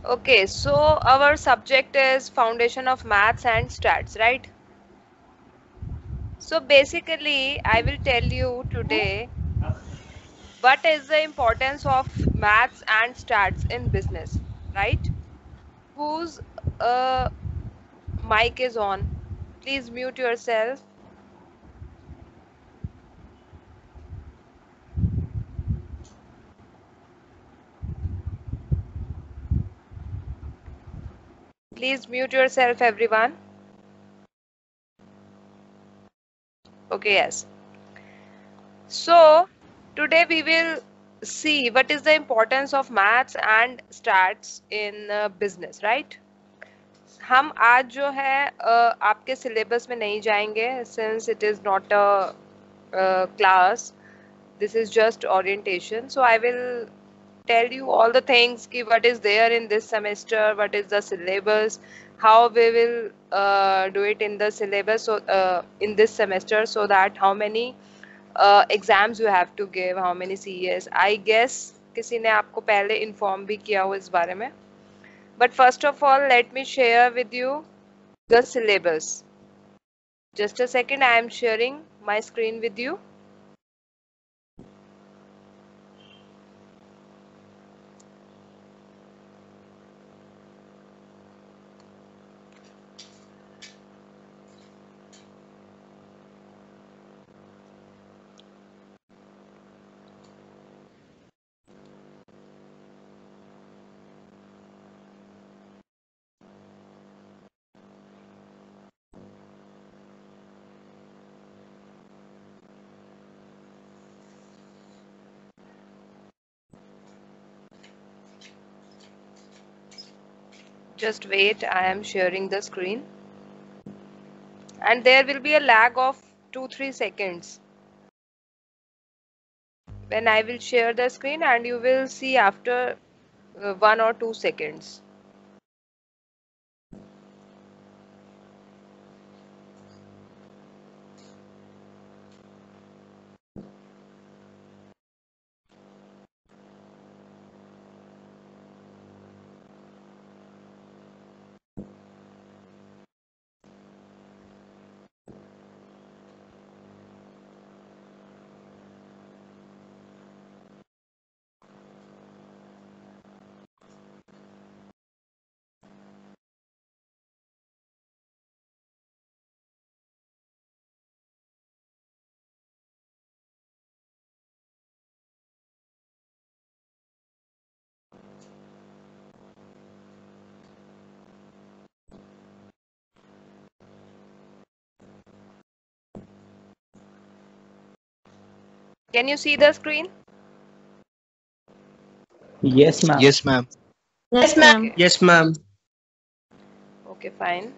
Okay, so our subject is foundation of maths and stats, right? So basically, I will tell you today what is the importance of maths and stats in business, right? Whose uh, mic is on? Please mute yourself. Please mute yourself, everyone. Okay, yes. So today we will see what is the importance of maths and stats in business, right? हम आज जो है आपके syllabus में नहीं जाएंगे since it is not a class. This is just orientation. So I will tell you all the things ki what is there in this semester, what is the syllabus, how we will do it in the syllabus, so in this semester, so that how many exams you have to give, how many CES. I guess किसी ने आपको पहले inform भी किया हो इस बारे में. But first of all, let me share with you the syllabus. Just a second, I am sharing my screen with you. Just wait, I am sharing the screen. And there will be a lag of 2-3 seconds when I will share the screen, and you will see after 1 or 2 seconds. Can you see the screen? Yes, ma'am. Yes, ma'am. Yes, ma'am. Okay. Yes, ma'am. Okay, fine.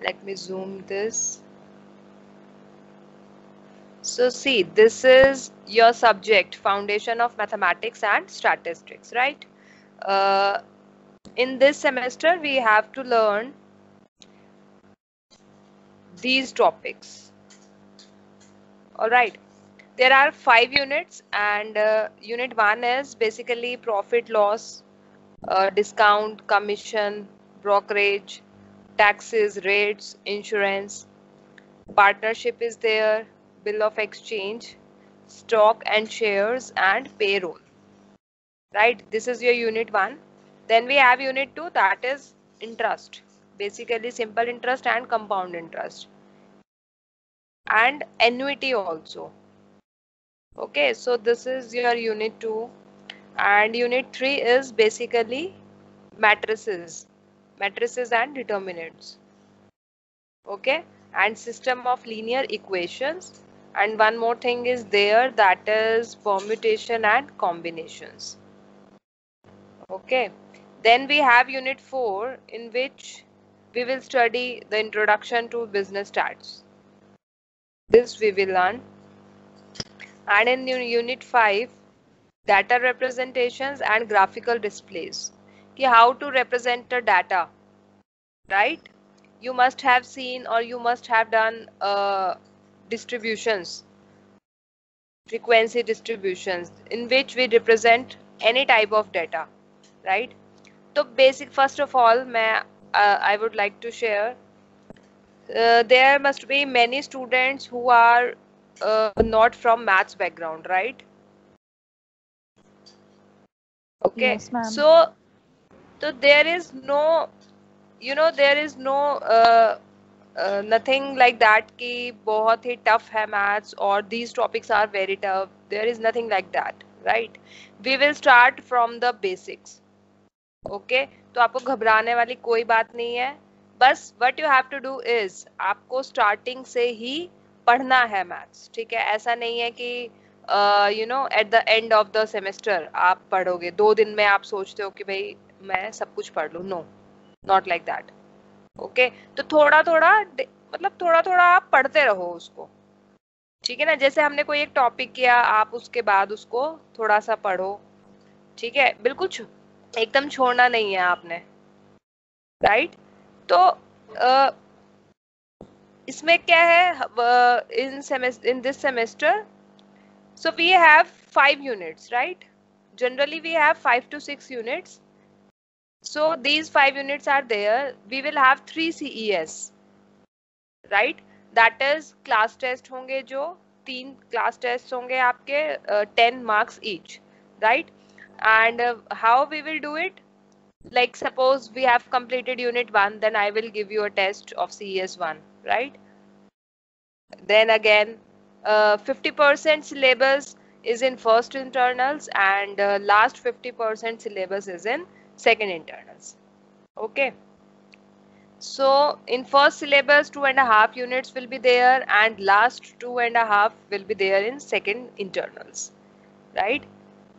Let me zoom this. So see, this is your subject, Foundation of Mathematics and Statistics, right? Uh, in this semester, we have to learn these topics. All right. There are 5 units, and unit 1 is basically profit loss, discount, commission, brokerage, taxes, rates, insurance, partnership is there, bill of exchange, stock and shares, and payroll. Right? This is your unit 1. Then we have unit 2, that is interest. Basically simple interest and compound interest. And annuity also. Okay, so this is your unit 2. And unit 3 is basically matrices and determinants. Okay, and system of linear equations, and one more thing is there, that is permutation and combinations. Okay, then we have unit 4, in which we will study the introduction to business stats. This we will learn. And in unit 5, data representations and graphical displays. How to represent the data, right? You must have seen, or you must have done distributions, frequency distributions, in which we represent any type of data, right? तो basic, first of all, I would like to share, there must be many students who are not from maths background, right? Okay, Yes, ma'am. so there is no, there is no nothing like that कि बहुत ही tough है maths or these topics are very tough. There is nothing like that, right? We will start from the basics. Okay, तो आपको घबराने वाली कोई बात नहीं है. बस what you have to do is आपको starting से ही पढ़ना है maths. ठीक है, ऐसा नहीं है कि at the end of the semester आप पढ़ोगे 2 दिन में, आप सोचते हो कि भाई मैं सब कुछ पढ़ लूँ. No, not like that. Okay, तो थोड़ा थोड़ा, मतलब थोड़ा थोड़ा आप पढ़ते रहो उसको. ठीक है ना, जैसे हमने कोई एक टॉपिक किया, आप उसके बाद उसको थोड़ा सा पढ़ो. ठीक है, बिल्कुल एकदम छोड़ना नहीं है आपने, राइट? तो इसमें क्या है, in this semester, so we have 5 units, right? Generally we have 5 to 6 units. So these 5 units are there. We will have 3 CES, right? That is class test होंगे, जो 3 class tests होंगे आपके, 10 marks each, right? And how we will do it? Like suppose we have completed unit 1, then I will give you a test of CES 1, right? Then again, 50% syllabus is in first internals, and last 50% syllabus is in second internals. Okay. So in first syllabus 2.5 units will be there, and last 2.5 will be there in second internals, right?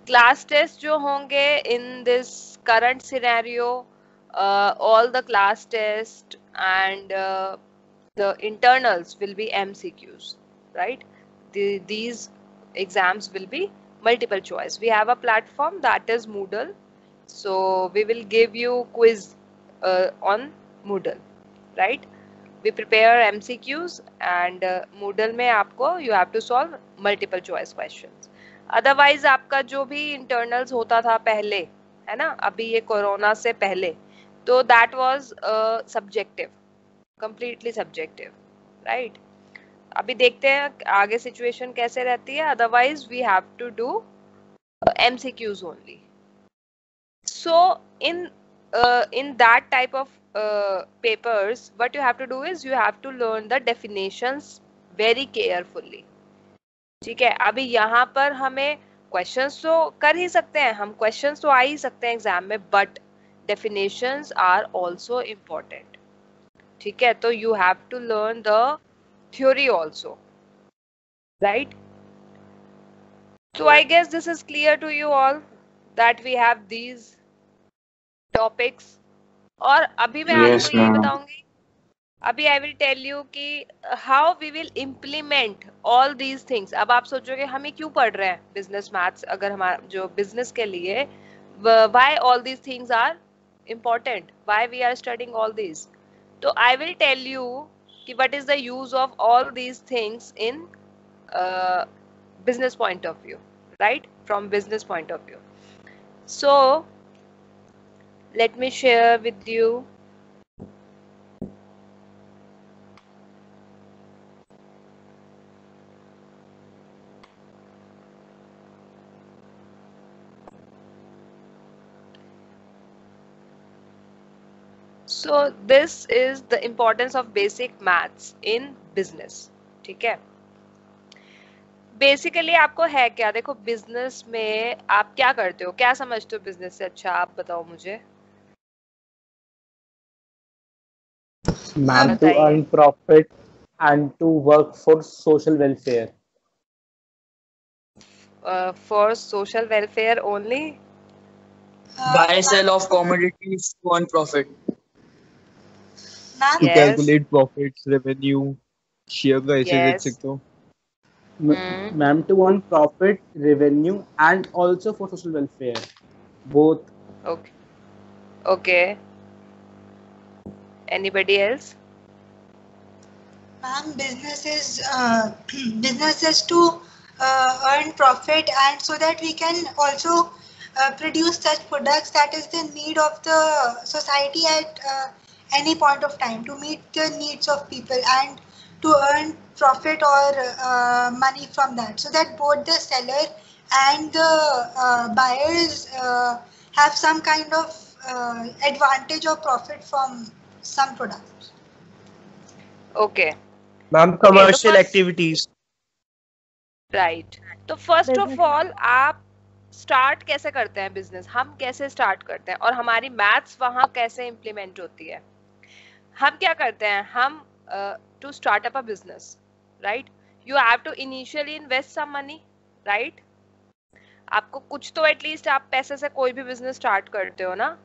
Class test जो होंगे in this current scenario, all the class test and the internals will be MCQs, right? These exams will be multiple choice. We have a platform that is Moodle, so we will give you quiz on Moodle, right? We prepare MCQs, and Moodle में आपको you have to solve multiple choice questions. Otherwise आपका जो भी internals होता था पहले, है ना, अभी ये कोरोना से पहले, तो that was subjective, completely subjective, right? अभी देखते हैं आगे situation कैसे रहती है. Otherwise we have to do MCQs only. So in that type of papers, what you have to do is you have to learn the definitions very carefully. ठीक है, अभी यहाँ पर हमें क्वेश्चंस तो कर ही सकते हैं हम, क्वेश्चंस तो आ ही सकते हैं एग्जाम में, but definitions are also important. ठीक है, तो you have to learn the theory also, right? So I guess this is clear to you all that we have these topics. और अभी मैं Yes, आपको यही ma'am. बताऊंगी, अभी आई विल टेल यू कि how we will implement all these things. अब आप सोचोगे हम ये क्यों पढ़ रहे हैं बिजनेस मैथ्स, अगर हमारा जो बिजनेस के लिए, why all these things are important, why we are studying all these. तो I will tell you कि what is the use of all these things in business point of view, right? From business point of view. So let me share with you. So this is the importance of basic maths in business. ठीक है, basically आपको है क्या, देखो business में आप क्या करते हो, क्या समझते हो बिजनेस से? अच्छा आप बताओ मुझे. Ma'am, to earn profit and to work for social welfare. For social welfare only. Buy sell of commodities to earn profit. Ma'am To Yes. calculate profits, revenue, share का ऐसे देख Yes. सकते हो. Ma'am, to earn profit, revenue, and also for social welfare. Both. Okay. Okay. Anybody else? Ma'am, business is to earn profit, and so that we can also produce such products that is the need of the society at any point of time, to meet the needs of people and to earn profit or money from that, so that both the seller and the buyers have some kind of advantage or profit from some product. Okay. Ma'am, Okay, commercial first, activities. Right तो first of Business. All आप start कैसे करते हैं business, हम कैसे start करते हैं और हमारी मैथ्स वहां कैसे इम्प्लीमेंट होती है. हम क्या करते हैं, हम to start up a business, right, you have to initially invest some money, right. आपको कुछ तो एटलीस्ट आप पैसे से कोई भी बिजनेस स्टार्ट करते हो ना,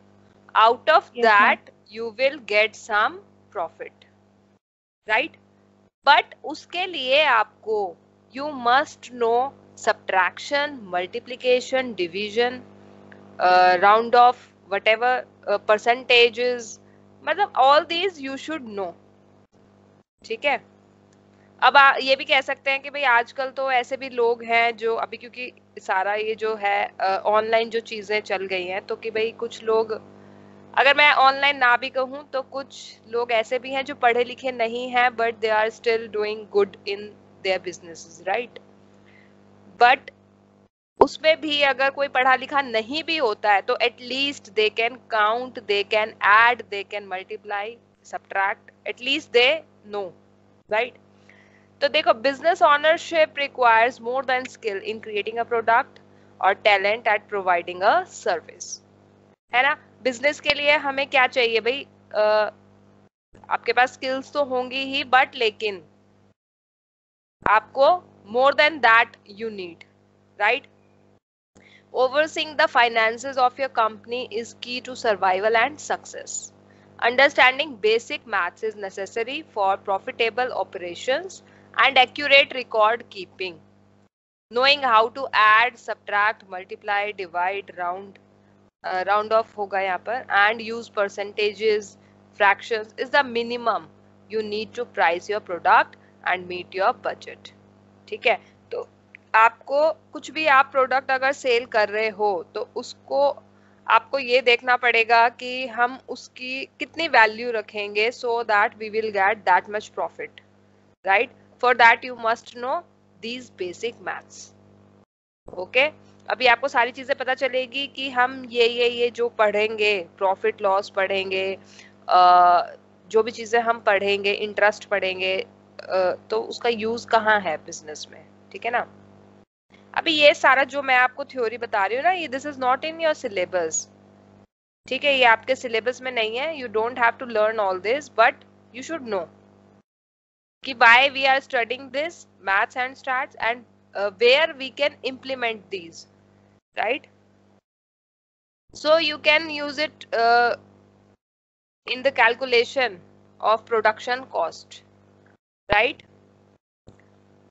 out of Yes, ma'am. That you will get some profit, right. But उसके लिए आपको you must know subtraction, multiplication, division, round off, whatever percentages, मतलब all these you should know. ठीक है. अब ये भी कह सकते हैं कि भाई आजकल तो ऐसे भी लोग हैं जो अभी, क्योंकि सारा ये जो है ऑनलाइन जो चीजें चल गई हैं, तो कि भाई कुछ लोग, अगर मैं ऑनलाइन ना भी कहूँ तो कुछ लोग ऐसे भी हैं जो पढ़े लिखे नहीं हैं but they are still doing good in their businesses, right. But उसमें भी अगर कोई पढ़ा लिखा नहीं भी होता है तो at least they can count, they can add, they can multiply, subtract, at least they know, right. तो देखो, business ownership requires more than skill in creating a product और talent at providing a service, है ना. बिजनेस के लिए हमें क्या चाहिए भाई, आपके पास स्किल्स तो होंगी ही, बट लेकिन आपको more than that you need, right. Overseeing the finances of your company is key to survival and success. Understanding basic maths is necessary for profitable operations and accurate record keeping. Knowing how to add, subtract, multiply, divide, round off होगा यहाँ पर, and use percentages, fractions is the minimum you need to price your product and meet your budget. ठीक है. तो आपको कुछ भी, आप प्रोडक्ट अगर सेल कर रहे हो तो उसको आपको ये देखना पड़ेगा कि हम उसकी कितनी वैल्यू रखेंगे so that we will get that much profit, right. For that you must know these basic maths. Okay. अभी आपको सारी चीजें पता चलेगी कि हम ये जो पढ़ेंगे, प्रॉफिट लॉस पढ़ेंगे, जो भी चीजें हम पढ़ेंगे, इंटरेस्ट पढ़ेंगे, तो उसका यूज कहाँ है बिजनेस में, ठीक है ना. अभी ये सारा जो मैं आपको थ्योरी बता रही हूँ ना, ये this is not in your syllabus, ठीक है. ये आपके सिलेबस में नहीं है. You don't have to learn all this, but you should know कि why we are studying this maths and stats and where we can implement these, right. So you can use it in the calculation of production cost, right.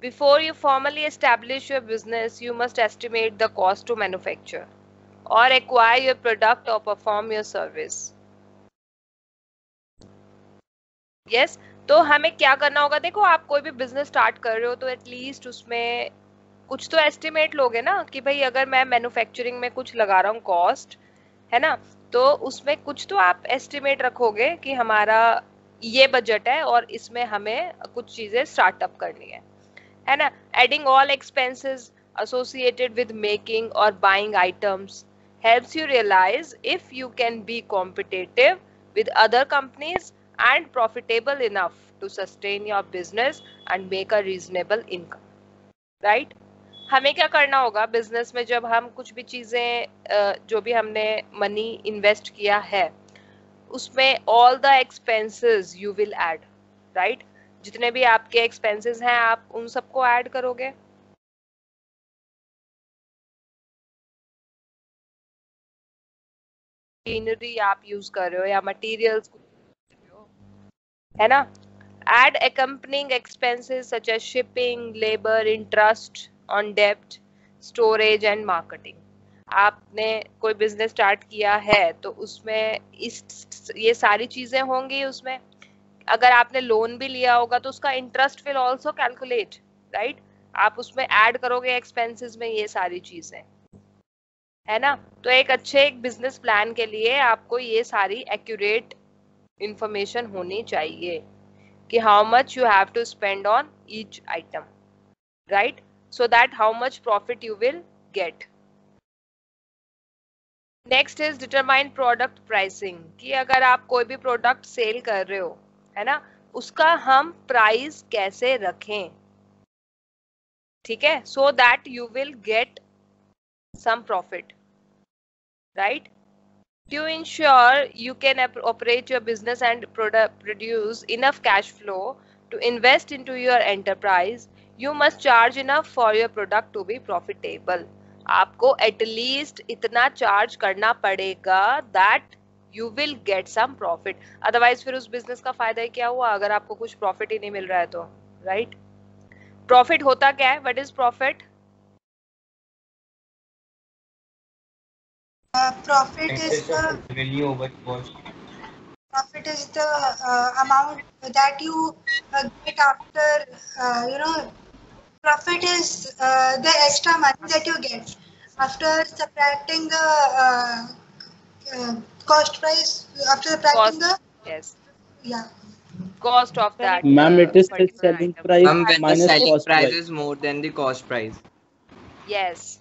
Before you formally establish your business, you must estimate the cost to manufacture or acquire your product or perform your service. Yes. तो हमें क्या करना होगा, देखो आप कोई भी business start कर रहे हो तो एटलीस्ट उसमें कुछ तो एस्टिमेट लोगे ना कि भाई अगर मैं मैन्युफैक्चरिंग में कुछ लगा रहा हूँ कॉस्ट, है ना, तो उसमें कुछ तो आप एस्टिमेट रखोगे कि हमारा ये बजट है और इसमें हमें कुछ चीजें स्टार्टअप करनी है ना. Adding all expenses associated with making or buying items helps you realize if you can be competitive with other companies and profitable enough to sustain your business and make a reasonable income, right. हमें क्या करना होगा business में, जब हम कुछ भी चीजें जो भी हमने मनी इन्वेस्ट किया है उसमें all the expenses you will add, right. जितने भी आपके एक्सपेंसेस हैं आप उन सबको ऐड करोगे. मशीनरी आप यूज कर रहे हो या मटेरियल्स, है ना. Add accompanying expenses such as shipping, labor, interest on debt, storage and marketing. आपने कोई बिजनेस स्टार्ट किया है तो उसमें ये सारी चीजें होंगी. उसमें अगर आपने लोन भी लिया होगा तो उसका interest will also calculate, right. आप उसमें ऐड करोगे एक्सपेंसेस में ये सारी चीजें. है ना। तो एक बिजनेस प्लान के लिए आपको ये सारी एक्यूरेट इंफॉर्मेशन होनी चाहिए कि how much you have to spend on each item, right, so that how much profit you will get. Next is determine product pricing, कि अगर आप कोई भी प्रोडक्ट सेल कर रहे हो, है ना, उसका हम प्राइस कैसे रखें, ठीक है, so that you will get some profit, right. To ensure you can operate your business and produce enough cash flow to invest into your enterprise, you must charge enough for your product to be profitable. आपको at least इतना charge करना पड़ेगा that you will get some profit. Otherwise फिर उस business का फायदा ही क्या हुआ अगर आपको कुछ प्रॉफिट ही नहीं मिल रहा है तो, राइट. प्रॉफिट होता क्या है? What is profit? Profit is the revenue over cost. Profit is the amount that you get after, profit is the extra money that you get after subtracting the cost price, after subtracting Cost, the, yes, yeah, cost of that Ma'am, it is the particular selling item. price When the minus selling cost price price. is more than the cost price. Yes,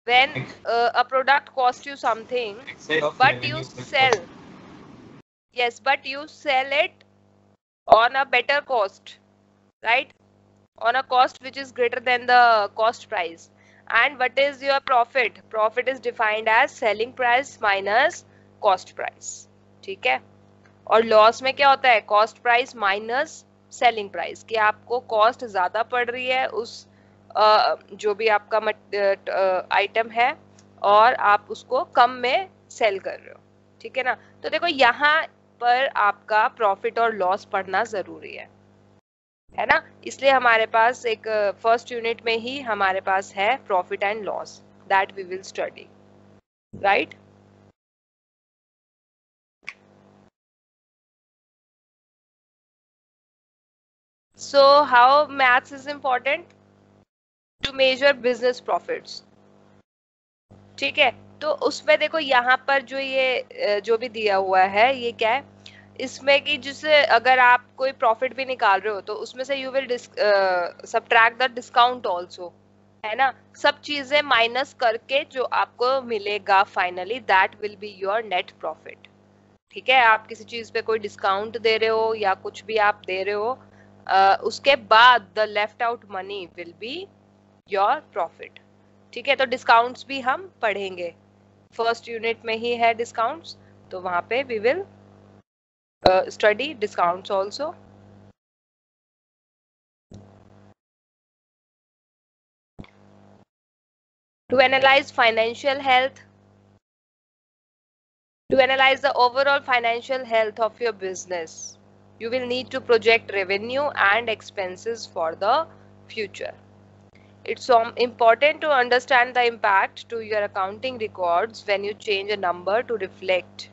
when a product costs you something but you sell, yes, but you sell it on a better cost, right, on a cost which is greater than the cost price. And what is your profit? Profit is defined as selling price minus cost price, ठीक है. और loss में क्या होता है? Cost price minus selling price, कि आपको cost ज्यादा पड़ रही है उस जो भी आपका आइटम है और आप उसको कम में सेल कर रहे हो, ठीक है ना. तो देखो यहाँ पर आपका प्रॉफिट और लॉस पढ़ना जरूरी है ना. इसलिए हमारे पास एक फर्स्ट यूनिट में ही हमारे पास है profit and loss, that we will study, right. So how maths is important to measure business profits, ठीक है. तो उसमें देखो यहाँ पर जो ये जो भी दिया हुआ है ये क्या है, इसमें कि जिससे अगर आप कोई प्रॉफिट भी निकाल रहे हो तो उसमें से you will subtract the discount also, है ना. सब चीजें माइनस करके जो आपको मिलेगा finally that will be your net profit, ठीक है. आप किसी चीज पे कोई डिस्काउंट दे रहे हो या कुछ भी आप दे रहे हो, उसके बाद the left out money will be your profit, ठीक है. तो डिस्काउंट्स भी हम पढ़ेंगे, फर्स्ट यूनिट में ही है डिस्काउंट्स, तो वहां पे we will study discounts also. To analyze financial health, to analyze the overall financial health of your business, you will need to project revenue and expenses for the future. It's important to understand the impact to your accounting records when you change a number to reflect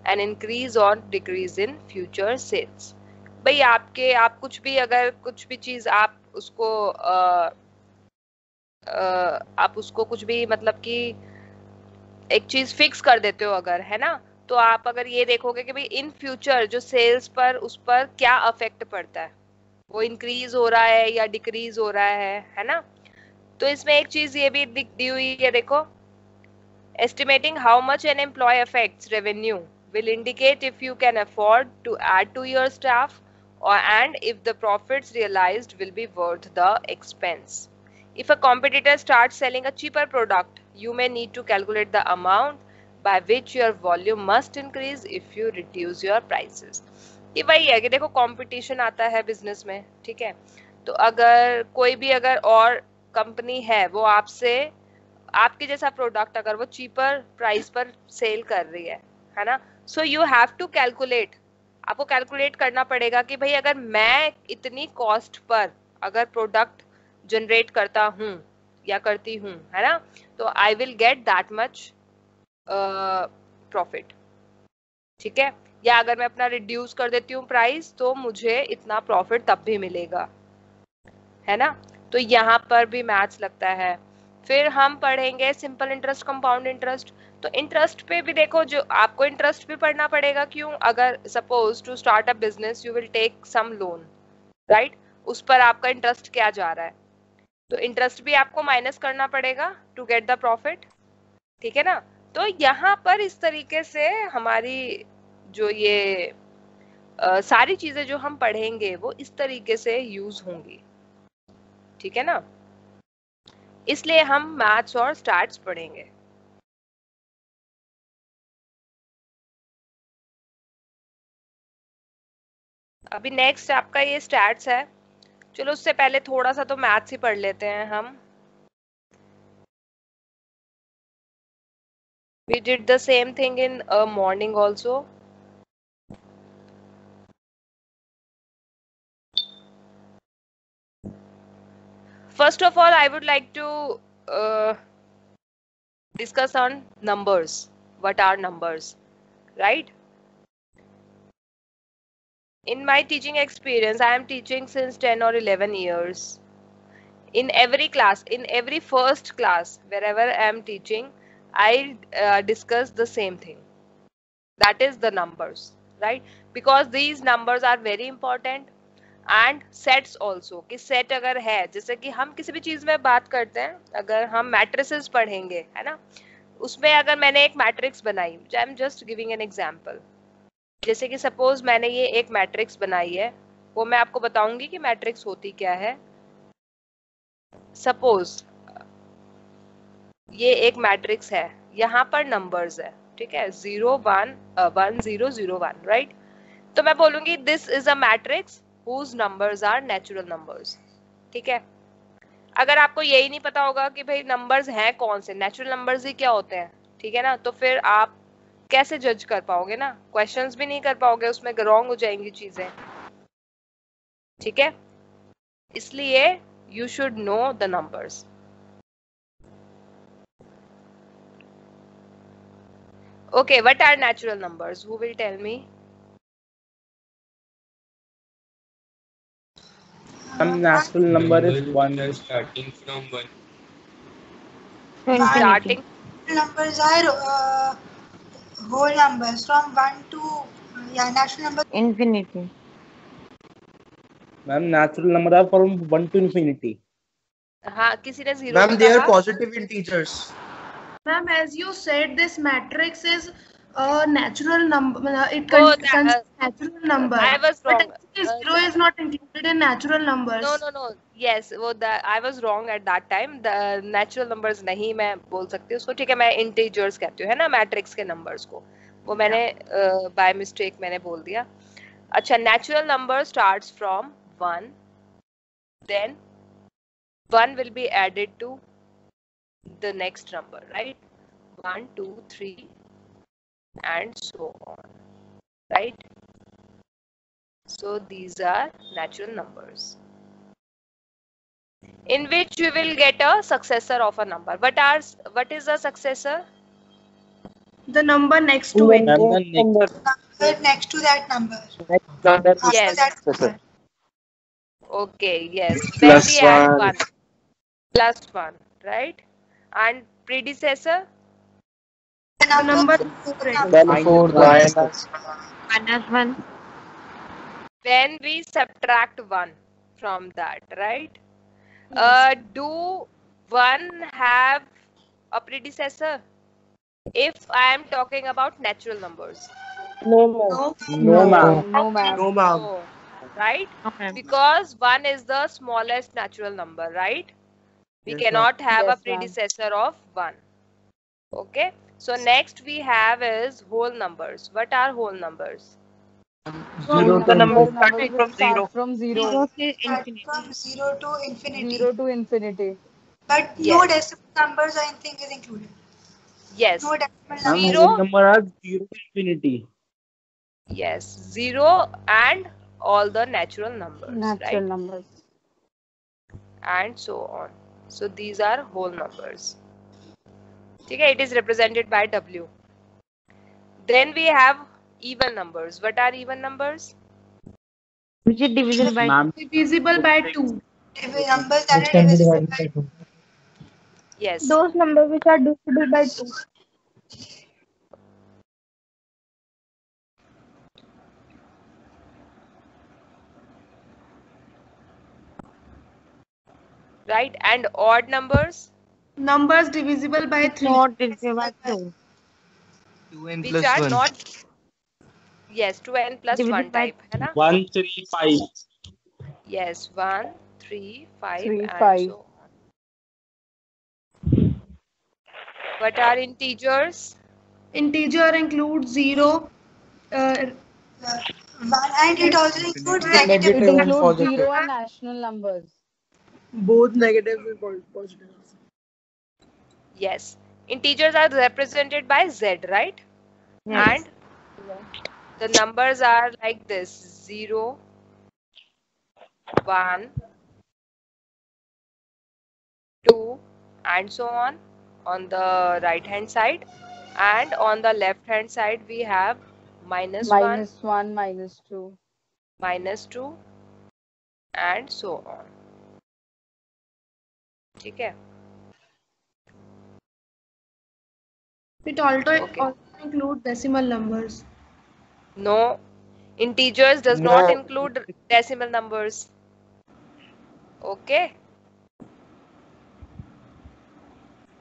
an increase or decrease in future sales. भाई आप कुछ भी अगर कुछ भी चीज आप उसको कुछ भी मतलब कि एक चीज फिक्स कर देते हो अगर, है ना, तो आप अगर ये देखोगे कि भाई इन फ्यूचर जो सेल्स पर उस पर क्या अफेक्ट पड़ता है, वो इंक्रीज हो रहा है या डिक्रीज हो रहा है ना. तो इसमें एक चीज ये भी दी हुई है, देखो, estimating how much an employee affects revenue will indicate if you can afford to add to your staff and if the profits realized will be worth the expense. If a competitor starts selling a cheaper product, you may need to calculate the amount by which your volume must increase if you reduce your prices. ये वही है कि देखो competition आता है business में, ठीक है. तो अगर कोई भी अगर और कंपनी है वो आपसे आपके जैसा प्रोडक्ट अगर वो चीपर प्राइस पर सेल कर रही है ना, so you have to calculate, आपको कैलकुलेट करना पड़ेगा कि भाई अगर मैं इतनी कॉस्ट पर अगर प्रोडक्ट जनरेट करता हूँ या करती हूँ, है ना, तो I will get that much profit, ठीक है. या अगर मैं अपना रिड्यूस कर देती हूँ प्राइस तो मुझे इतना प्रॉफिट तब भी मिलेगा, है ना. तो यहाँ पर भी मैथ्स लगता है. फिर हम पढ़ेंगे सिंपल इंटरेस्ट, कंपाउंड इंटरेस्ट। तो इंटरेस्ट पे भी देखो, जो आपको इंटरेस्ट भी पढ़ना पड़ेगा। क्यों? अगर suppose to start a business you will take some loan, right, उस पर आपका इंटरेस्ट क्या जा रहा है, तो इंटरेस्ट भी आपको माइनस करना पड़ेगा टू गेट द प्रॉफिट, ठीक है ना। तो यहाँ पर इस तरीके से हमारी जो ये सारी चीजें जो हम पढ़ेंगे वो इस तरीके से यूज होंगी, ठीक है ना। इसलिए हम मैथ्स और स्टैट्स पढ़ेंगे। अभी नेक्स्ट आपका ये स्टैट्स है। चलो उससे पहले थोड़ा सा तो मैथ्स ही पढ़ लेते हैं हम। We did the same thing in morning also. First of all, I would like to discuss on numbers. What are numbers, right? In my teaching experience, I am teaching since 10 or 11 years. In every class, in every first class, wherever I am teaching, I discuss the same thing. That is the numbers, right? Because these numbers are very important. And sets also, कि set अगर है, जैसे कि हम किसी भी चीज में बात करते हैं, अगर हम मैट्रिसेस पढ़ेंगे, है ना, उसमें अगर मैंने एक मैट्रिक्स बनाई, I am just giving an example, जैसे कि सपोज मैंने ये एक मैट्रिक्स बनाई है, वो मैं आपको बताऊंगी कि मैट्रिक्स होती क्या है। सपोज ये एक मैट्रिक्स है, यहाँ पर नंबर्स है, ठीक है, 0 1 1 0 0 1, राइट। तो मैं बोलूंगी this is a matrix whose numbers are natural numbers, ठीक है। अगर आपको यही नहीं पता होगा कि भाई नंबर्स हैं कौन से, नेचुरल नंबर्स ही क्या होते हैं, ठीक है ना, तो फिर आप कैसे जज कर पाओगे ना, क्वेश्चंस भी नहीं कर पाओगे, उसमें रॉन्ग हो जाएंगी चीजें, ठीक है। इसलिए you should know the numbers. Okay, what are natural numbers? Who will tell me? Some natural number is 1. Starting from 1. Starting Numbers are whole numbers from 1 to natural numbers. Infinity. Ma'am, natural number are from 1 to infinity. हाँ, किसी ने zero Ma'am, they are positive integers. Ma'am, as you said, this matrix is a natural number. It Oh, contains natural number. I was wrong. But actually, zero is not included in natural numbers. No. Yes, वो I was wrong at that time. The natural numbers नहीं मैं बोल सकती उसको, ठीक है, मैं integers कहती हूँ, है ना, मैट्रिक्स के numbers को, वो मैंने by mistake मैंने बोल दिया। अच्छा, natural number starts from 1, then 1 will be added to the next number, right? 1 2 3 and so on, right? So these are natural numbers in which you will get a successor of a number. What is a successor? The number next to it. Ma'am, the Number next to that number. Yes. After that, Okay, yes. Then Plus we add 1. 1. Plus 1, right? And predecessor? the number before it. Then 4 minus. Minus 1. When we subtract 1 from that, right? Do 1 have a predecessor? If I am talking about natural numbers. No, ma'am. No, ma'am. No, right? Okay. Because 1 is the smallest natural number, right? We Yes, cannot have a Yes, ma'am. predecessor of 1. Okay. So next we have is whole numbers. What are whole numbers? The number starting from zero. From 0 to start infinity. from 0 to infinity. 0 to infinity. But no Yes. decimal numbers or anything is included. Yes. No decimal Ma'am, numbers. Zero. whole number are 0 to infinity. Yes. 0 and all the natural numbers, Natural right? numbers. And so on. So these are whole numbers. Okay, it is represented by W. Then we have even numbers. What are even numbers? Which is divisible by Ma'am, Divisible by 2. Numbers that are divisible by Yes. Those numbers which are divisible by 2. Right. And odd numbers, Numbers divisible by 3. Not divisible by 2. 2n which plus are 1. not. Yes, 2n plus Divisible 1 by type, है ना? 1, 3, 5. Yes, 1, 3, 5, 3, and 5. so on. What are integers? Integer includes 0. One, and it also includes It negative. includes positive. 0 and rational numbers. Both negative and positive. Yes. Integers are represented by z, right? Yes. And the numbers are like this: 0, 1, 2, and so on the right hand side. And on the left hand side, we have -1, -1, -2. -2, and so on. ठीक है? It also Okay. include decimal numbers. No, integers does No. not include decimal numbers. Okay.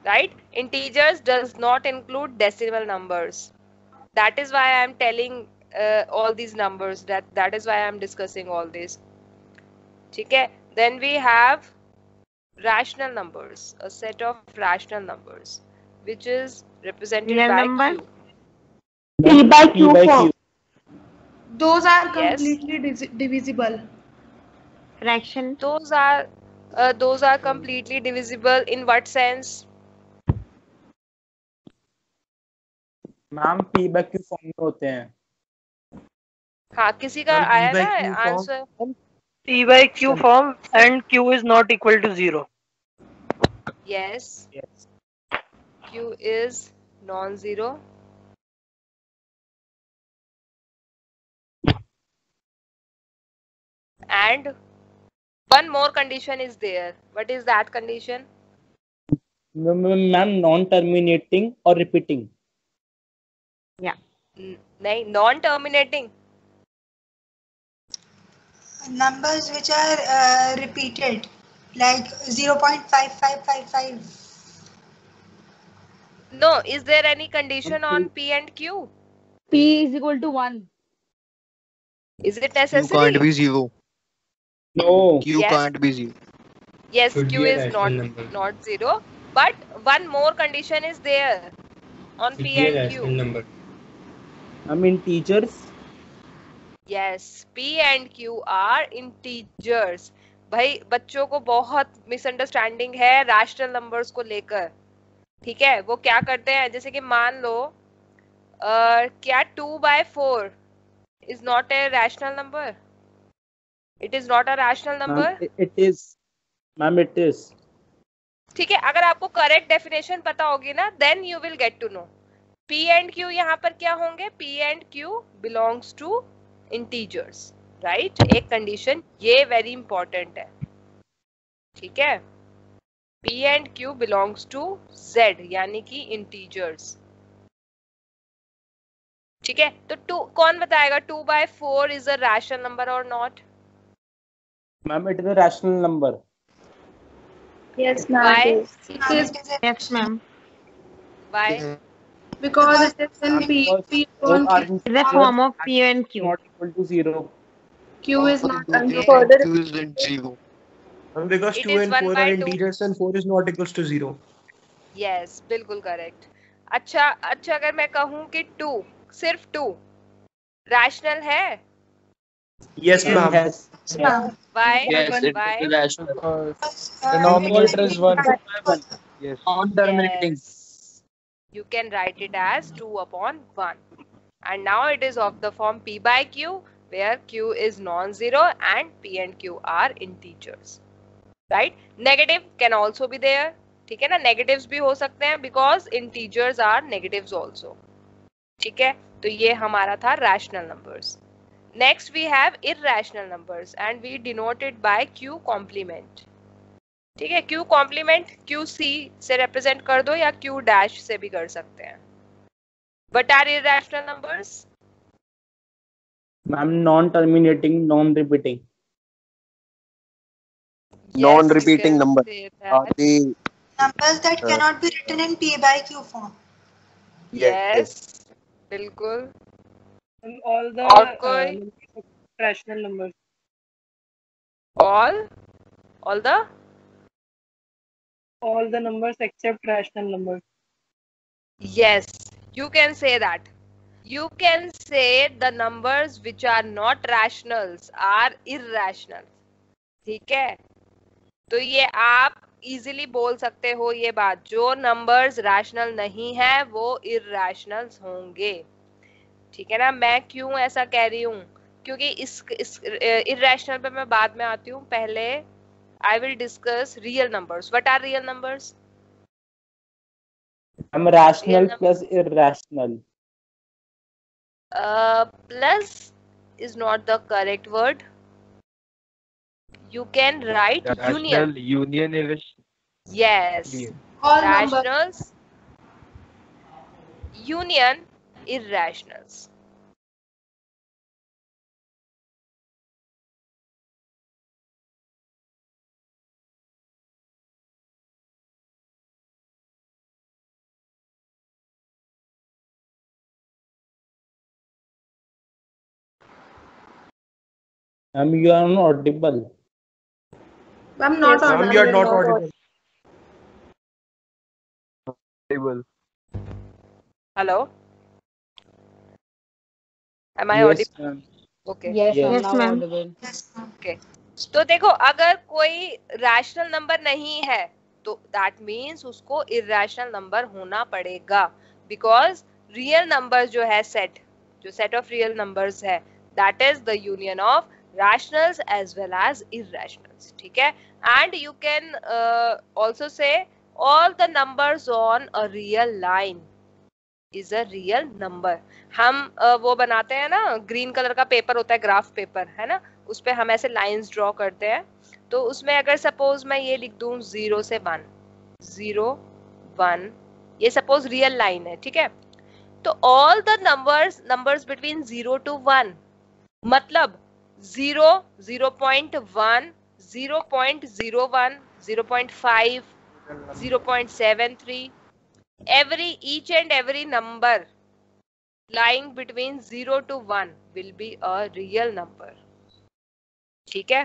Right? Integers does not include decimal numbers. That is why I am telling all these numbers. That is why I am discussing all this. Okay. Then we have rational numbers, a set of rational numbers, which is represented Real by number? Q. P by P Q by form. Q. Those are Yes. completely divisible. Fraction? Those are completely divisible. In what sense? Ma'am P by Q form में होते हैं. हाँ, किसी का P आया by ना Q form. Answer? P by Q form and Q is not equal to 0. Yes. Yes. Q is non-zero. And one more condition is there. What is that condition? Ma'am, non-terminating or repeating. नहीं, non-terminating. Numbers which are repeated, like 0.5555. No, is there any condition on P and Q? P is equal to 1. Is it Q necessary? can't be 0. No. Q Yes. can't be 0. Yes, Should Q be a is rational number. not zero. But one more condition is there on Should P be a and rational Q. number. I mean integers. Yes, P and Q are integers. भाई बच्चों को बहुत misunderstanding है rational numbers को लेकर. ठीक है, वो क्या करते हैं, जैसे कि मान लो क्या 2/4 is not a rational number? It is not a rational number. Ma'am, it is. Ma'am, it is. ठीक है, अगर आपको करेक्ट डेफिनेशन पता होगी ना, then you will get to know. P and Q यहाँ पर क्या होंगे? P and Q belongs to integers, right? एक कंडीशन ये वेरी इंपॉर्टेंट है. ठीक है, P and Q belongs to Z यानी कि integers. ठीक है, तो 2 कौन बताएगा 2/4 is a rational number or not? Ma'am, it is a rational number. Yes, ma'am. Why? It is Yes, ma'am. Why? because it is in P. Because P both on are Q. It's a form of P and Q. not equal to 0. Q is not Q undefined. isn't 0. Because It 2 is and 4 are 1/2. integers and 4 is not equals to 0. Yes, बिल्कुल correct. अच्छा अगर मैं कहूँ कि 2, सिर्फ 2 rational है? Yes, Ma'am ma'am. has. Why? Yes, it Why? is rational. Denominator is 1. Yes. Non-terminating. Yes. You can write it as 2/1. And now it is of the form P by Q, where Q is non-zero and P and Q are integers. Right? Negative can also be there. ठीक है ना, negatives भी हो सकते हैं because integers are negatives also. ठीक है, तो ये हमारा था rational numbers. Next we have irrational numbers and we denote it by Q complement. ठीक है, क्यू कॉम्प्लीमेंट क्यू सी से रिप्रेजेंट कर दो या क्यू डैश से भी कर सकते हैं. What are irrational numbers? Ma'am non terminating, non repeating. Non-repeating number are the numbers that cannot be written in p by q form. Yes, बिल्कुल. All the और कोई? rational numbers. All the numbers except rational numbers. Yes, you can say that. You can say the numbers which are not rationals are irrational. ठीक है, तो ये आप easily बोल सकते हो ये बात, जो नंबर्स रैशनल नहीं है वो इरैशनल्स होंगे. ठीक है ना. मैं क्यों ऐसा कह रही हूँ, क्योंकि इस इरैशनल पे मैं बाद में आती हूँ. पहले I will discuss real numbers. What are real numbers? Ma'am rational plus irrational. Plus is not the correct word. You can write union. Union is Yes. All Rationals. Union irrationals. Ma'am you are not audible. I'm not Ma'am, you are not audible. table. Hello. Am I Yes, audible? ma'am. Okay. Yes, ma'am. Okay. तो देखो, अगर कोई rational number नहीं है तो that means उसको irrational number होना पड़ेगा, बिकॉज रियल नंबर जो है सेट, जो सेट ऑफ रियल नंबर्स है, that is the union of rationals as well as irrationals. ठीक है. And you can also say all the numbers on a real line is a real number. हम वो बनाते हैं ना, green colour का paper होता है, ग्राफ पेपर है ना, उस पे हम ऐसे लाइंस ड्रॉ करते हैं. तो उसमें अगर सपोज मैं ये लिख दूं 0 से 1, 0 1, ये सपोज रियल लाइन है. ठीक है. तो all the numbers between 0 to 1, मतलब 0, 0.1, 0.01, 0.5, 0.73, each and every number lying between 0 to 1 will be a real number. ठीक है,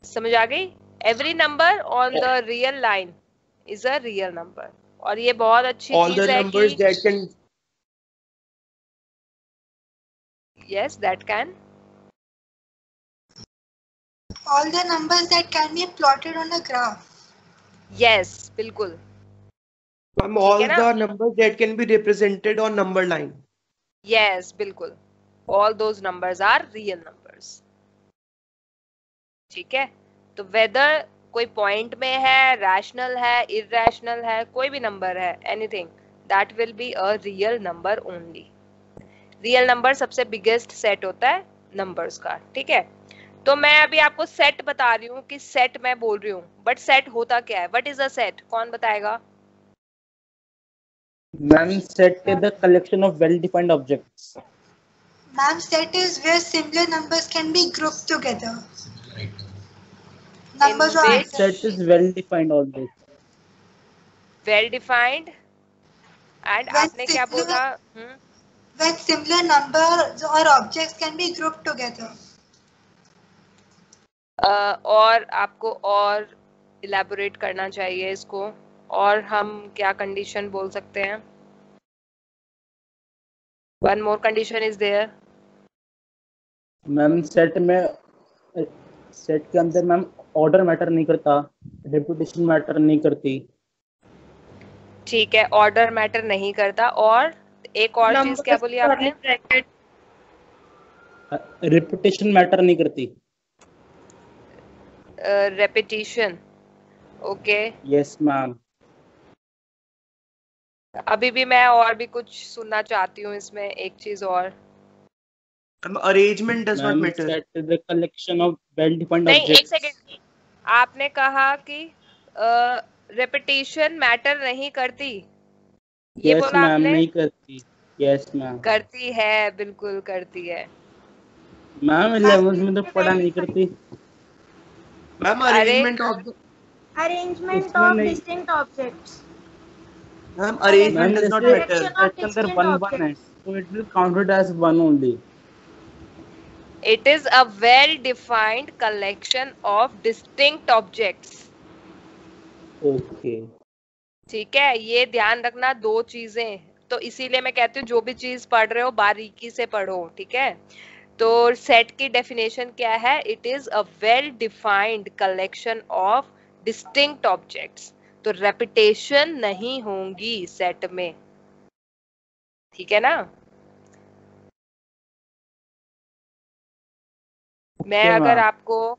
समझ आ गई? Every number on the real line is a real number. और ये बहुत अच्छी All the चीज है numbers कि that can yes, that can. All the numbers that can be plotted on a graph. Yes, बिल्कुल. Ma'am, all ठीक है ना? the numbers that can be represented on number line. Yes, बिल्कुल. All those numbers are real numbers. ठीक है. तो whether कोई point में है, रैशनल है, इरैशनल है, कोई भी नंबर है, anything, that will be a real number only. Real number सबसे बिगेस्ट सेट होता है नंबर्स का. ठीक है. तो मैं अभी आपको सेट बता रही हूँ कि सेट मैं बोल रही हूँ, बट सेट होता क्या है? What is a set? कौन बताएगा? Ma'am set is the collection of well defined objects. Ma'am, set is where similar numbers can be grouped together. Numbers In are which- Set is well defined always. Well defined. And When आपने क्या बोला? when similar numbers or objects can be grouped together. और आपको और elaborate करना चाहिए इसको, और हम क्या कंडीशन बोल सकते हैं? One more condition is there. Ma'am set के अंदर मैम ऑर्डर मैटर नहीं करता, रेपुटेशन मैटर नहीं करती. ठीक है, ऑर्डर मैटर नहीं करता. और एक और चीज क्या बोली आपने? रेपुटेशन मैटर नहीं करती. रेपिटेशन. ओके. Yes ma'am. अभी भी मैं और भी कुछ सुनना चाहती हूँ इसमें, एक चीज और. Arrangement does not Ma'am, matter. set is the collection of well-defined नहीं, एक objects. सेकेंड, आपने कहा कि रेपिटेशन मैटर नहीं करती, ये Yes, बोला ma'am, आपने? नहीं करती. Yes, ma'am. करती है, बिल्कुल करती है. मैम 11th में तो पढ़ा नहीं करती. Ma'am, अरे arrangement of the Arrangement इसमें of नहीं. distinct objects. ma'am arrangement ma'am does not जैसे matter. Collection of set के अंदर distinct 1 1 है, objects. so it will counted as 1 only. it is a well defined collection of distinct objects. Okay. ठीक है, ये ध्यान रखना, दो चीजें, तो इसीलिए मैं कहती हूँ जो भी चीज पढ़ रहे हो बारीकी से पढ़ो, ठीक है. तो सेट की डेफिनेशन क्या है? It is a well defined collection of distinct objects. तो रेपिटेशन नहीं होंगी सेट में, ठीक है ना. मैं Okay, अगर ma'am. आपको,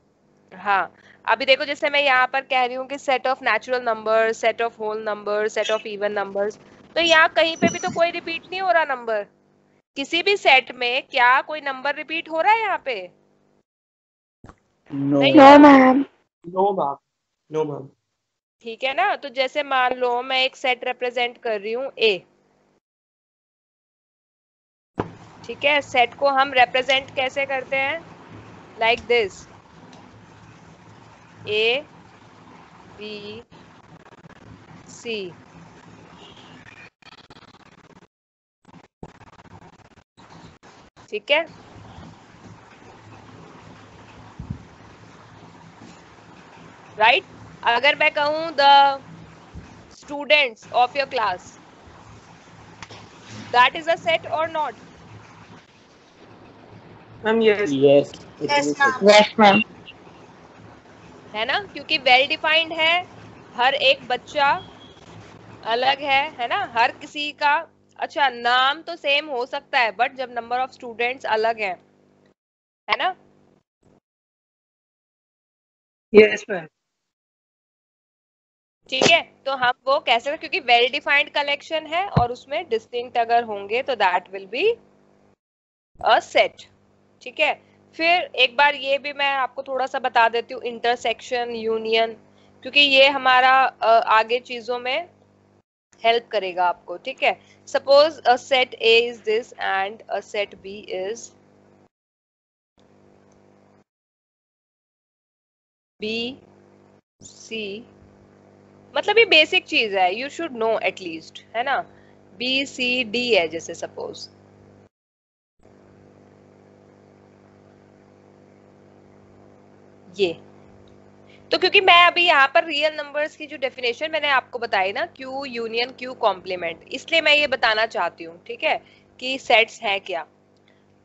हाँ, अभी देखो जैसे मैं यहाँ पर कह रही हूँ कि set of natural number, set of whole number, set of even numbers, तो यहाँ कहीं पे भी तो कोई रिपीट नहीं हो रहा नंबर. किसी भी सेट में क्या कोई नंबर रिपीट हो रहा है यहाँ पे? No. नहीं No, हो रहा. ma'am. No, ma'am. No, ma'am. ठीक है ना. तो जैसे मान लो मैं एक सेट रिप्रेजेंट कर रही हूँ ए, ठीक है. सेट को हम रिप्रेजेंट कैसे करते हैं? Like this, A B C. ठीक है. राइट. अगर मैं कहूं the students of your class, that is a set और not? Ma'am, yes. Yes. It Yes, will ma'am. Yes, ma'am. है ना, क्योंकि वेल डिफाइंड है, हर एक बच्चा अलग है ना, हर किसी का. अच्छा, नाम तो सेम हो सकता है बट जब नंबर ऑफ स्टूडेंट्स अलग है ना. Yes, ma'am. ठीक है, तो हम वो कैसे, क्योंकि वेल डिफाइंड कलेक्शन है और उसमें डिस्टिंक्ट अगर होंगे तो that will be a set. ठीक है. फिर एक बार ये भी मैं आपको थोड़ा सा बता देती हूँ, इंटरसेक्शन, यूनियन, क्योंकि ये हमारा आगे चीजों में हेल्प करेगा आपको. ठीक है. Suppose a set A is this and a set B is B C. मतलब ये बेसिक चीज है, यू शुड नो एटलीस्ट, है ना. बी सी डी है जैसे सपोज. ये तो क्योंकि मैं अभी यहाँ पर रियल नंबर्स की जो डेफिनेशन मैंने आपको बताई ना, क्यू यूनियन क्यू कॉम्प्लीमेंट, इसलिए मैं ये बताना चाहती हूँ. ठीक है, कि सेट्स हैं क्या.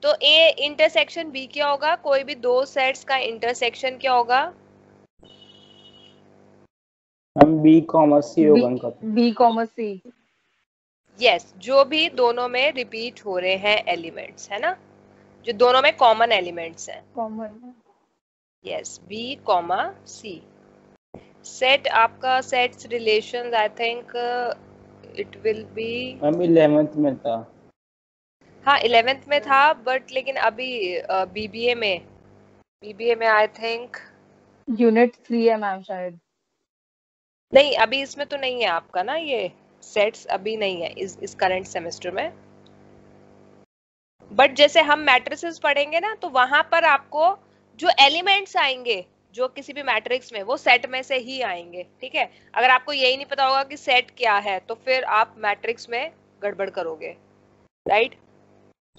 तो ए इंटरसेक्शन बी क्या होगा? कोई भी दो सेट्स का इंटरसेक्शन क्या होगा? हम B, C होगा उनका. B, C. यस, जो भी दोनों में रिपीट हो रहे हैं एलिमेंट्स, है ना, जो दोनों में कॉमन एलिमेंट्स हैं. Common. Yes, B, C. Set आपका sets relations I think it will be, हम 11th में था. हाँ 11th में था, बट लेकिन अभी बीबीए में आई थिंक Unit 3 है मैम शायद. नहीं, अभी इसमें तो नहीं है आपका ना, ये सेट्स अभी नहीं है इस करंट सेमेस्टर में. बट जैसे हम मैट्रिसेस पढ़ेंगे ना, तो वहां पर आपको जो एलिमेंट्स आएंगे जो किसी भी मैट्रिक्स में, वो सेट में से ही आएंगे. ठीक है. अगर आपको यही नहीं पता होगा कि सेट क्या है, तो फिर आप मैट्रिक्स में गड़बड़ करोगे. राइट.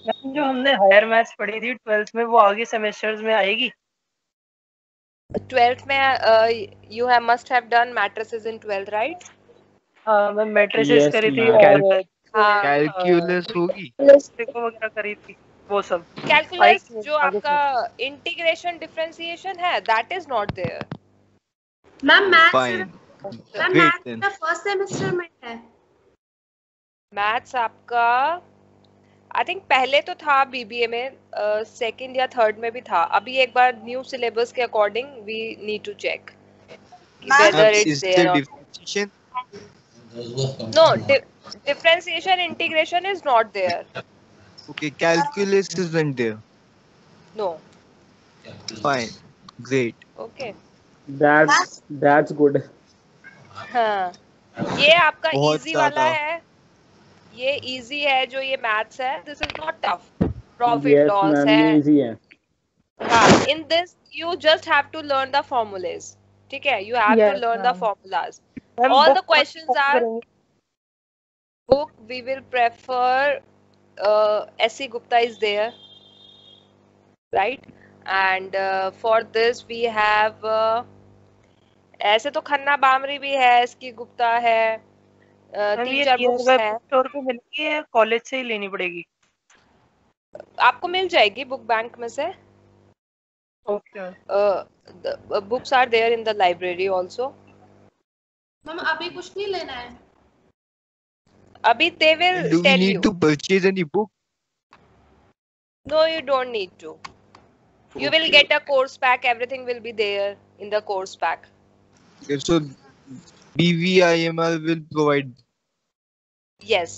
जो हमने हायर मैथ्स पढ़ी थी 12th में, वो आगे सेमेस्टर्स में आएगी? 12th में you have must have done matrices in 12th, right? हाँ, मैं मैट्रिसेस Yes, करी थी ma'am. और हाँ, कैलकुलस होगी. ट्रिको वगैरह करी थी, वो सब. कैलकुलस आएगी जो आगे आपका इंटीग्रेशन डिफरेंशिएशन है, that is not there. Ma'am Fine. Math then. First semester में है. मैथ्स आपका आई थिंक पहले तो था बीबीए में, सेकंड या थर्ड में भी था. अभी एक बार न्यू सिलेबस के according we need to check whether it's Is there there or differentiation? no. Differentiation integration is not there. Okay, calculus isn't there. No. Fine. Great. Okay. That's good. हाँ, ये आपका बहुत इजी वाला ज्यादा। है, ये easy है जो ये मैथ्स है. This is not tough. Profit Yes, loss ma'am, है. ये easy है. हाँ, in this you just have to learn the formulas. ठीक है, you have to Yes, learn the ma'am. formulas. Ma'am All the book questions are book. We will prefer S.C. Gupta is there, right? And for this we have ऐसे तो खन्ना बामरी भी है, S.K. Gupta है, ma'am तीन ये चार नियर बुक्स बाय हैं. Book store पे मिलेगी या कॉलेज से ही लेनी पड़ेगी? आपको मिल जाएगी बुक बैंक में से. Okay. The books are there in the library also. Ma'am अभी कुछ नहीं लेना है. Abhi they will Do we tell need you. to purchase any book? No, you don't need to. You will get a course pack. Everything will be there in the course pack. Okay, so BVIML will provide. Yes.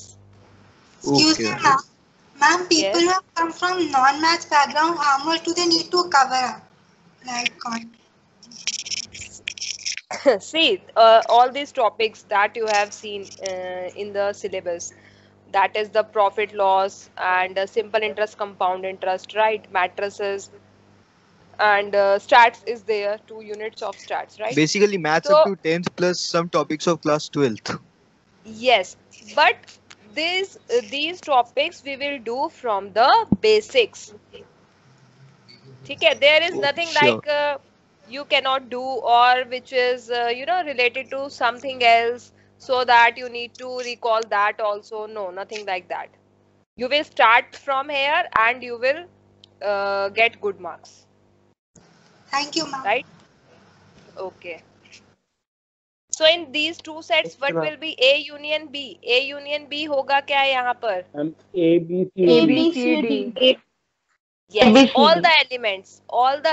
Excuse me, ma'am. Ma'am, people Yes. who have come from non-maths background, how much do they need to cover up? Like, See, all these topics that you have seen in the syllabus, that is the profit loss and simple interest, compound interest, right? Matrices and stats is there, 2 units of stats, right? Basically, maths So- up to 10th plus some topics of class 12th. Yes, but these topics we will do from the basics. ठीक है, there is nothing Sure. like you cannot do or which is related to something else, so that you need to recall that also. No, nothing like that. You will start from here and you will get good marks, thank you, ma'am. right? Okay. So in these two sets, what will be A union B? A union B होगा क्या यहाँ पर? A, B, C, A, D. B, C, D. Yes, all the elements, All the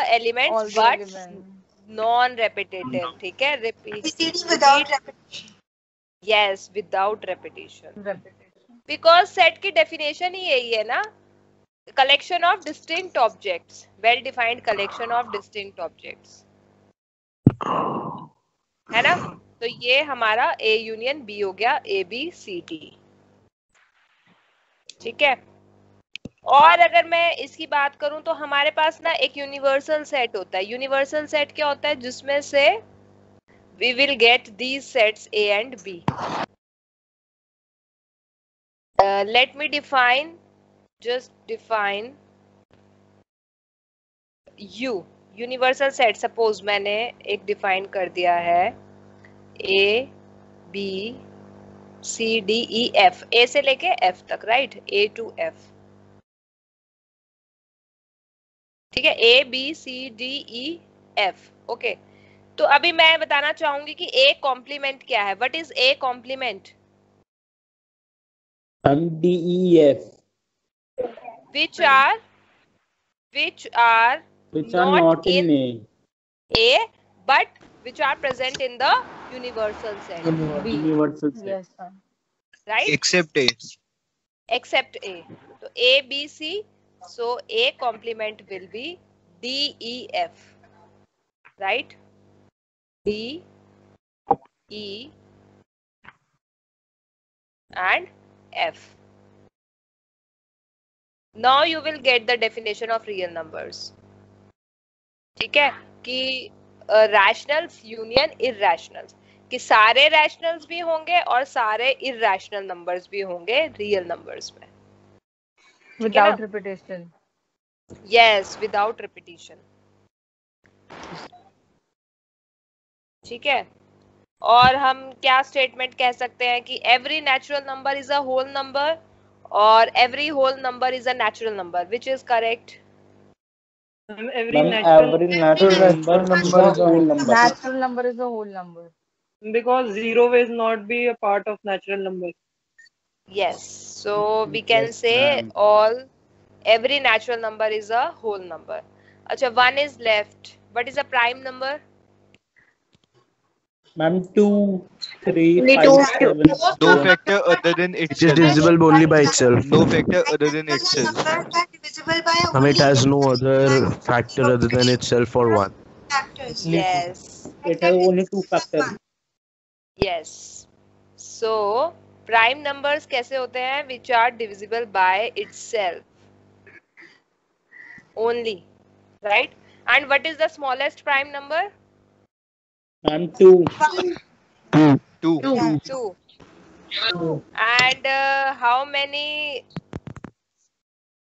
but elements. non-repetitive. ठीक है, repeat. ABCD without repetition. Yes, without repetition. Repetition. Because set की definition ही यही है ना, collection of distinct objects, well-defined collection of distinct objects, है ना? तो ये हमारा A union B हो गया, A B C D. ठीक है. और अगर मैं इसकी बात करूं तो हमारे पास ना एक यूनिवर्सल सेट होता है. यूनिवर्सल सेट क्या होता है? जिसमें से we will get these sets A and B. Let me just define U. Universal set suppose मैंने एक डिफाइन कर दिया है A, B, C, D, E, F. A से लेके F तक, राइट? A to F. ठीक है, A, B, C, D, E, F. Okay. तो अभी मैं बताना चाहूंगी कि A कॉम्प्लीमेंट क्या है. What is A complement? D, E, F. Which are Which are not in A, but which are present in the universal set, universal set. Yes, sir. right? Except A. Except A. So A, B, C. So A complement will be D, E, F, right? D, E, and F. Now you will get the definition of real numbers. ठीक है कि rationals union इरैशनल्स, कि सारे rationals भी होंगे और सारे irrational numbers भी होंगे रियल नंबर्स में. Without repetition. Yes, without repetition. ठीक है. और हम क्या स्टेटमेंट कह सकते हैं कि every natural number is a whole number और every whole number is a natural number, which is correct? Every Ma'am, natural every natural number is a whole number. Natural number is a whole number. because zero is not be a part of natural number. Yes. So we can Yes, say ma'am. every natural number is a whole number. अच्छा, one is left. What is a prime number? Ma'am, 2, 3, Only 5, two. 7. No factor other than It is itself. divisible only by itself. No factor other than There are itself. numbers that are divisible divisible by It only has no other factor other than itself or one. factors. Yes. It has only two factors. Yes. So prime numbers कैसे होते हैं? Which are divisible by itself only, right? And what is the smallest prime number? Ma'am, 2. 2. 2. And how many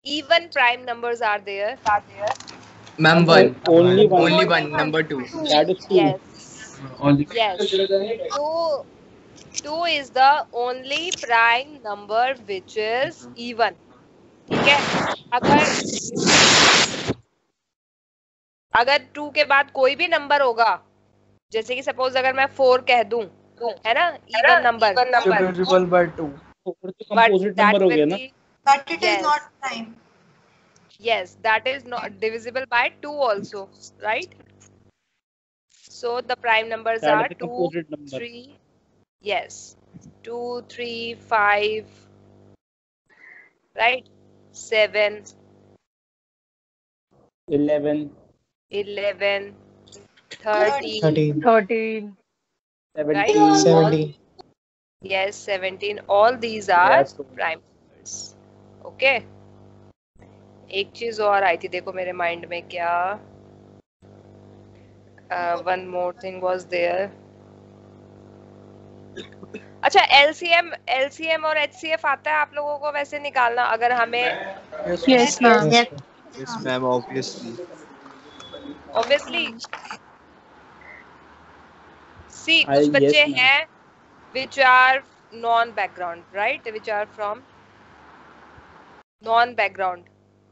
even prime numbers are there? Ma'am, 1. Only one. Only 1. Number 2. That is 2. Yes. Yes. 2 is the only prime number which is even. ठीक है? अगर 2 के बाद कोई भी number होगा, जैसे कि सपोज अगर मैं 4 कह दूं, है ना, even number, divisible by 2. Composite number हो गया ना? But it is Yes. not prime. yes, that is not divisible by 2 also, right? So the prime numbers That are is a 2, composite number. 3, yes, 2, 3, 5, right? 7, 11, 11, 13, 13. 13. right? 17. Yes, 17. All these are Yes. prime numbers. Okay. एक चीज और आई थी, देखो मेरे mind में क्या. One more thing was there. अच्छा, LCM और HCF आता है आप लोगों को वैसे निकालना अगर हमें? Yes, ma'am. Yes, ma'am, obviously. Obviously. See, कुछ Yes, बच्चे ma'am. हैं which are non-background, right? Which are from non-background,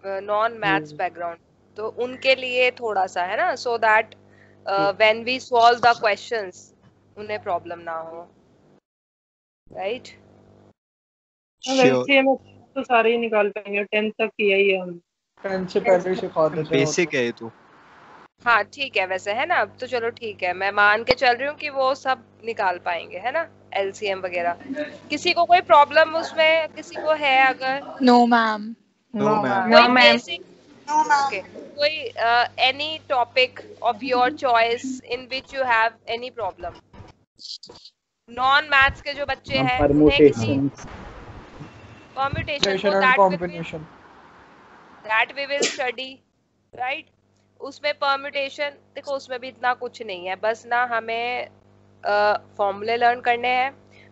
non-maths background. तो उनके लिए थोड़ा सा है ना, so that when we solve the questions उन्हें problem ना हो, right? Sure. LCM तो सारे ही निकाल पाएंगे, 10 तक किया ही है हम. 10 से पहले सिखा देते हैं. बेसिक है ये तो. हाँ ठीक है वैसे, है ना. तो चलो ठीक है, मैं मान के चल रही हूँ कि वो सब निकाल पाएंगे, है ना, LCM वगैरह. किसी को कोई प्रॉब्लम उसमें किसी को है अगर? No, ma'am. No, ma'am. No, कोई ma'am. basic, No, ma'am. okay, कोई any topic of your choice in which you have any problem? Non-maths के जो बच्चे हैं उन्हें किसी permutation Combination को and that combination. we will study, right? उसमें permutation देखो उसमें भी इतना कुछ नहीं है, बस ना हमें फॉर्मूले लर्न करने हैं.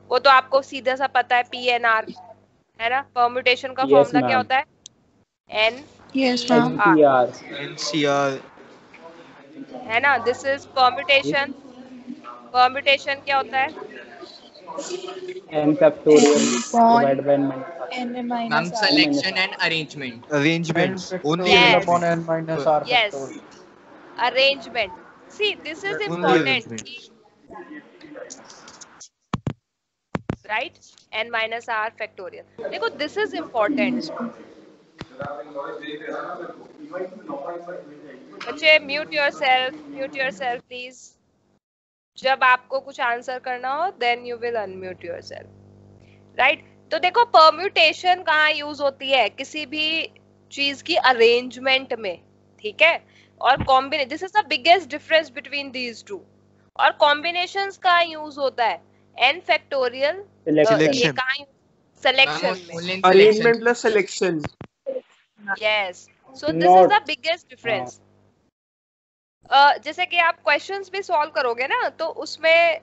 वो तो आपको सीधा सा पता है, PNR, है ना. permutation का Yes, फॉर्मूला क्या ma'am. होता है? N Yes, ma'am. NCR. NCR. है ना. this is permutation. permutation क्या होता है? N factorial Upon divided by N minus R. N Ma'am, minus R. selection and arrangement. Arrangements. N Only Yes. factorial upon arrangements. N minus R Yes. factorial. Arrangement. See, this is Only important, arrangements. right? N minus R factorial. देखो, this is important. बच्चे mute yourself please. जब आपको कुछ answer करना हो then you will unmute yourself, right? तो देखो permutation कहाँ यूज होती है? किसी भी चीज की अरेंजमेंट में, ठीक है. और combination, this is the biggest difference between these two. और कॉम्बिनेशंस का यूज होता है n फैक्टोरियल, ये कहाँ सिलेक्शन में. Arrangement plus selection. Yes, so this is the biggest difference. जैसे कि आप क्वेश्चंस भी सॉल्व करोगे ना, तो उसमें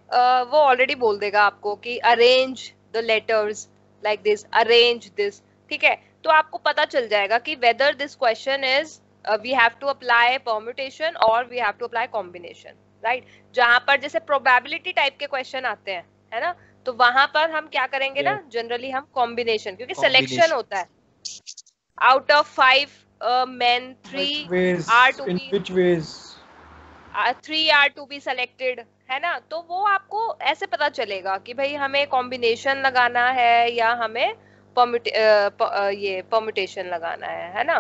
वो ऑलरेडी बोल देगा आपको कि arrange the letters like this, arrange this, ठीक है. तो आपको पता चल जाएगा कि whether this question is we have to apply permutation और we have to apply combination, right. जहां पर जैसे प्रोबेबिलिटी टाइप के क्वेश्चन आते हैं, है ना, तो वहां पर हम क्या करेंगे ना, जनरली हम कॉम्बिनेशन, क्योंकि सिलेक्शन होता है. Out of 5 men 3 Ways. are to In be which ways? 3 are to be selected, है ना. तो वो आपको ऐसे पता चलेगा कि भाई हमें कॉम्बिनेशन लगाना है या हमें ये परम्यूटेशन लगाना है ना.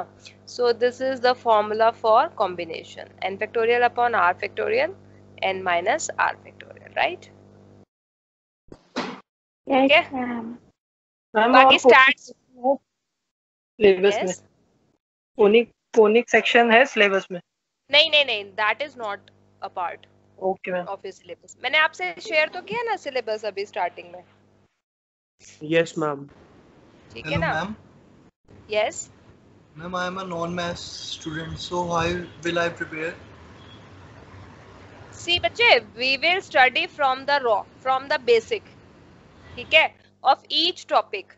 So this is the formula for combination, n factorial upon r factorial n minus r factorial, right. Yes, ma'am. Ma'am बाकी स्टैट्स, सिलेबस में कोनिक सेक्शन है सिलेबस में? नहीं, that is not a part okay ma'am. Of your syllabus. मैंने आपसे share तो किया ना सिलेबस अभी स्टार्टिंग में। Yes, ma'am. ठीक है ना? Yes Ma'am, I am a non-math student, so how will I prepare? See बच्चे, we will study from the basic, ठीक है, of each topic.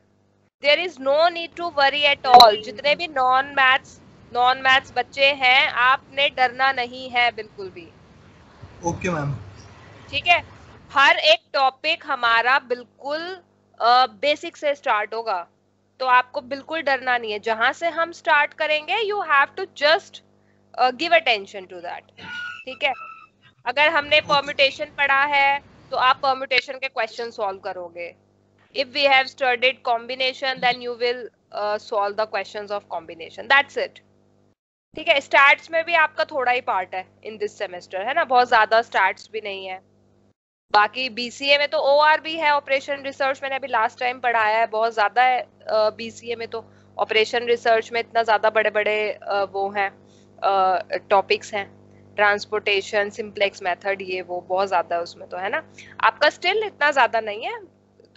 There is no need to worry at all. जितने भी non maths बच्चे हैं, आपने डरना नहीं है बिल्कुल भी। Okay, ma'am. ठीक है, हर एक टॉपिक हमारा बिल्कुल बेसिक से स्टार्ट होगा, तो आपको बिल्कुल डरना नहीं है। जहां से हम स्टार्ट करेंगे, you have to just give attention to that. ठीक है, अगर हमने परम्यूटेशन पढ़ा है तो आप परम्यूटेशन के क्वेश्चन सॉल्व करोगे। If we have studied combination, then you will solve the questions of combination, that's it. ठीक है, स्टैट्स में भी आपका थोड़ा ही पार्ट है इन दिस सेमेस्टर, है ना, बहुत ज्यादा स्टैट्स भी नहीं है। बाकी बीसीए में तो ओआर भी है, ऑपरेशन रिसर्च मैंने अभी लास्ट टाइम पढ़ाया है, बहुत ज्यादा है। बीसीए में तो ऑपरेशन रिसर्च में इतना ज्यादा बड़े बड़े वो हैं टॉपिक्स हैं, ट्रांसपोर्टेशन, सिंप्लेक्स मेथड, ये वो बहुत ज्यादा है उसमें तो, है ना। आपका स्टिल इतना ज्यादा नहीं है,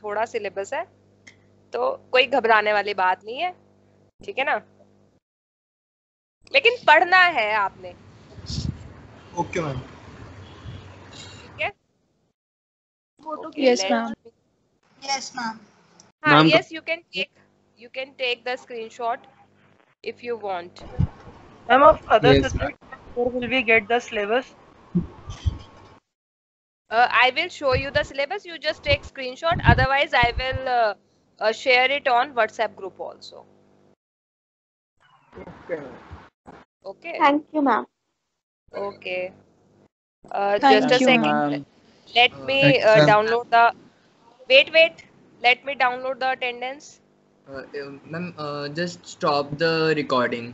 थोड़ा सिलेबस है, तो कोई घबराने वाली बात नहीं है, ठीक है ना। लेकिन पढ़ना है आपने। Okay, ma'am. ठीक है, Yes, ma'am. Yes, ma'am. हाँ, Ma'am, yes, you can take the screenshot if you want. Ma'am, of other Yes, subjects, where will we get the syllabus? I will show you the syllabus. You just take screenshot. Otherwise, I will share it on WhatsApp group also. Okay. Okay. Thank you, ma'am. Okay. Thank Just a you, second. ma'am. Let me download the. Wait. Let me download the attendance. Ma'am, just stop the recording.